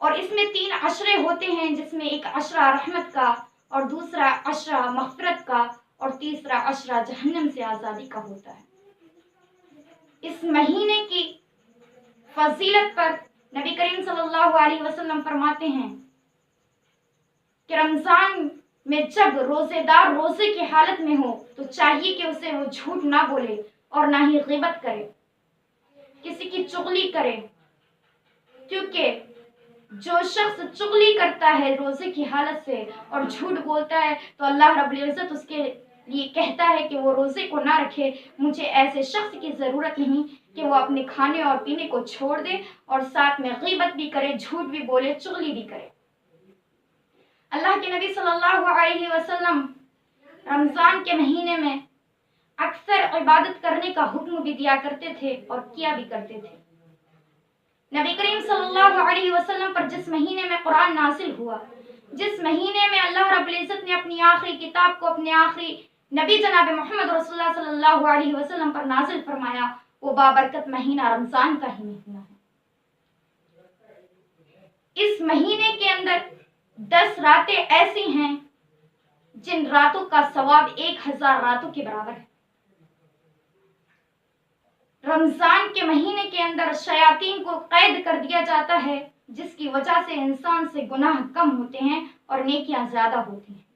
اور اس میں 3 عشرے ہوتے ہیں، جس میں ایک عشرہ رحمت کا اور دوسرا عشرہ مغفرت کا اور تیسرا عشرہ جہنم سے آزادی کا ہوتا ہے۔ اس مہینے کی فضیلت پر نبی کریم صلی اللہ علیہ وسلم فرماتے ہیں کہ رمضان میں جب روزے دار روزے کی حالت میں ہو تو چاہیے کہ اسے وہ جھوٹ نہ بولے اور نہ ہی غیبت کرے، کسی کی چغلی کرے، کیونکہ جو شخص چغلی کرتا ہے روزے کی حالت سے اور جھوٹ بولتا ہے تو اللہ رب العزت اس کے لیے کہتا ہے کہ وہ روزے کو نہ رکھے۔ مجھے ایسے شخص کی ضرورت نہیں کہ وہ اپنے کھانے اور پینے کو چھوڑ دے اور ساتھ میں غیبت بھی کرے، جھوٹ بھی بولے، چغلی بھی کرے۔ اللہ کے نبی صلی اللہ علیہ وسلم رمضان کے مہینے میں اکثر عبادت کرنے کا حکم بھی دیا کرتے تھے اور کیا بھی کرتے تھے۔ نبی کریم صلی اللہ علیہ وسلم پر جس مہینے میں قرآن نازل ہوا، جس مہینے میں اللہ رب العزت نے اپنی آخری کتاب کو اپنے آخری نبی جناب محمد رسول اللہ صلی اللہ علیہ وسلم پر نازل فرمایا، وہ بابرکت مہینہ رمضان کا ہی مہینہ ہے۔ اس مہینے کے اندر 10 راتیں ایسی ہیں جن راتوں کا ثواب 1000 راتوں کے برابر ہے۔ رمضان کے مہینے کے اندر شیاطین کو قید کر دیا جاتا ہے، جس کی وجہ سے انسان سے گناہ کم ہوتے ہیں اور نیکیاں زیادہ ہوتی ہیں۔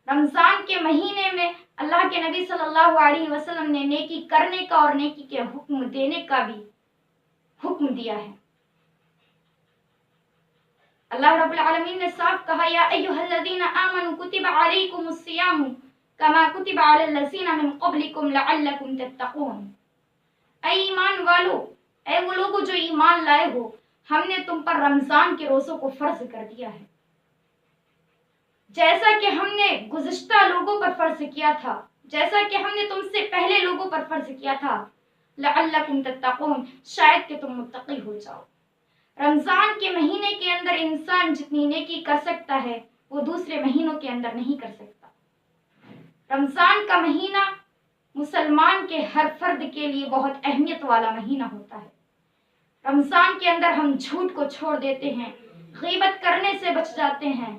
رمضان کے مہینے میں اللہ کے نبی صلی اللہ علیہ وسلم نے نیکی کرنے کا اور نیکی کے حکم دینے کا بھی حکم دیا ہے۔ اللہ رب العالمین نے صاف کہا، یا ایھا الذین آمنوا کتب علیکم الصیام کما کتب علی الذین من قبلکم لعلکم تتقون۔ اے ایمان والو، اے وہ لوگوں جو ایمان لائے ہو، ہم نے تم پر رمضان کے روزوں کو فرض کر دیا ہے، جیسا کہ ہم نے گزشتہ لوگوں پر فرض کیا تھا، جیسا کہ ہم نے تم سے پہلے لوگوں پر فرض کیا تھا، لعلکم تتقون، شاید کہ تم متقی ہو جاؤ۔ رمضان کے مہینے کے اندر انسان جتنی نیکی کر سکتا ہے وہ دوسرے مہینوں کے اندر نہیں کر سکتا۔ رمضان کا مہینہ مسلمان کے ہر فرد کے لیے بہت اہمیت والا مہینہ ہوتا ہے۔ رمضان کے اندر ہم جھوٹ کو چھوڑ دیتے ہیں، غیبت کرنے سے بچ جاتے ہیں،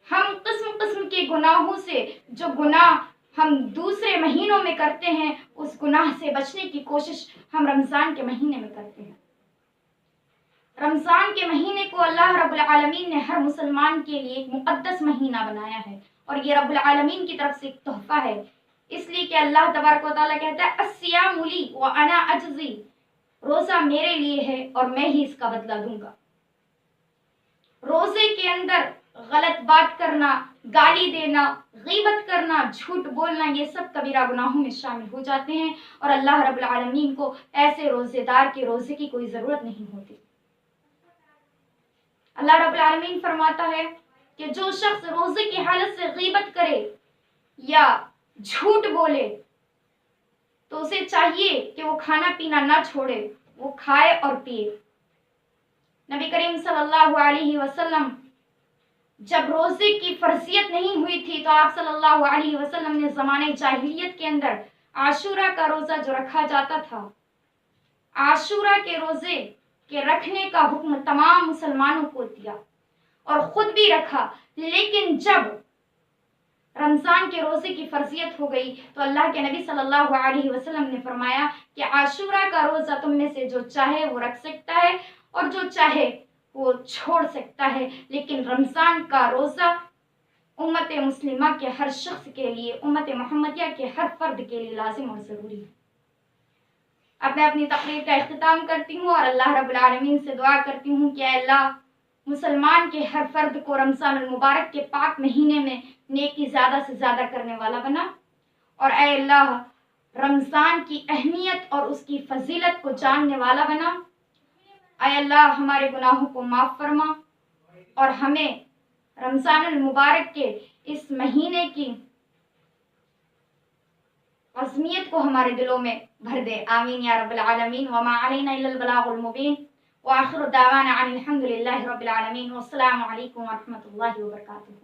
ہم قسم قسم کے گناہوں سے، جو گناہ ہم دوسرے مہینوں میں کرتے ہیں، اس گناہ سے بچنے کی کوشش ہم رمضان کے مہینے میں کرتے ہیں۔ رمضان کے مہینے کو اللہ رب العالمین نے ہر مسلمان کے لیے ایک مقدس مہینہ بنایا ہے، اور یہ رب العالمین کی طرف سے ایک تحفہ ہے، اس لیے کہ اللہ تبارک و تعالیٰ کہتا ہے الصیام لی وانا اجزی، روزہ میرے لیے ہے اور میں ہی اس کا بدلہ دوں گا۔ روزے کے اندر غلط بات کرنا، گالی دینا، غیبت کرنا، جھوٹ بولنا، یہ سب کبیرہ گناہوں میں شامل ہو جاتے ہیں، اور اللہ رب العالمین کو ایسے روزے دار کے روزے کی کوئی ضرورت نہیں ہوتی۔ اللہ رب العالمین فرماتا ہے کہ جو شخص روزے کی حالت سے غیبت کرے یا جھوٹ بولے تو اسے چاہیے کہ وہ کھانا پینا نہ چھوڑے، وہ کھائے اور پیے۔ نبی کریم صلی اللہ علیہ وسلم جب روزے کی فرضیت نہیں ہوئی تھی تو آپ صلی اللہ علیہ وسلم نے زمانے جاہلیت کے اندر عاشورہ کا روزہ جو رکھا جاتا تھا، عاشورہ کے روزے کے رکھنے کا حکم تمام مسلمانوں کو دیا اور خود بھی رکھا، لیکن جب رمضان کے روزے کی فرضیت ہو گئی تو اللہ کے نبی صلی اللہ علیہ وسلم نے فرمایا کہ عاشورہ کا روزہ تم میں سے جو چاہے وہ رکھ سکتا ہے اور جو چاہے وہ چھوڑ سکتا ہے، لیکن رمضان کا روزہ امت مسلمہ کے ہر شخص کے لیے، امت محمدیہ کے ہر فرد کے لیے لازم اور ضروری ہے۔ اب میں اپنی تقریر کا اختتام کرتی ہوں اور اللہ رب العالمین سے دعا کرتی ہوں کہ اے اللہ مسلمان کے ہر فرد کو رمضان المبارک کے پاک مہینے میں نیکی زیادہ سے زیادہ کرنے والا بنا، اور اے اللہ رمضان کی اہمیت اور اس کی فضیلت کو جاننے والا بنا۔ اے اللہ ہمارے گناہوں کو معاف فرما اور ہمیں رمضان المبارک کے اس مہینے کی عظمیت کو ہمارے دلوں میں بھر دے، آمین یا رب العالمین۔ وما علینا الا البلاغ المبین، وآخر دعوانا ان الحمد للہ رب العالمین، والسلام علیکم ورحمۃ اللہ وبرکاتہ۔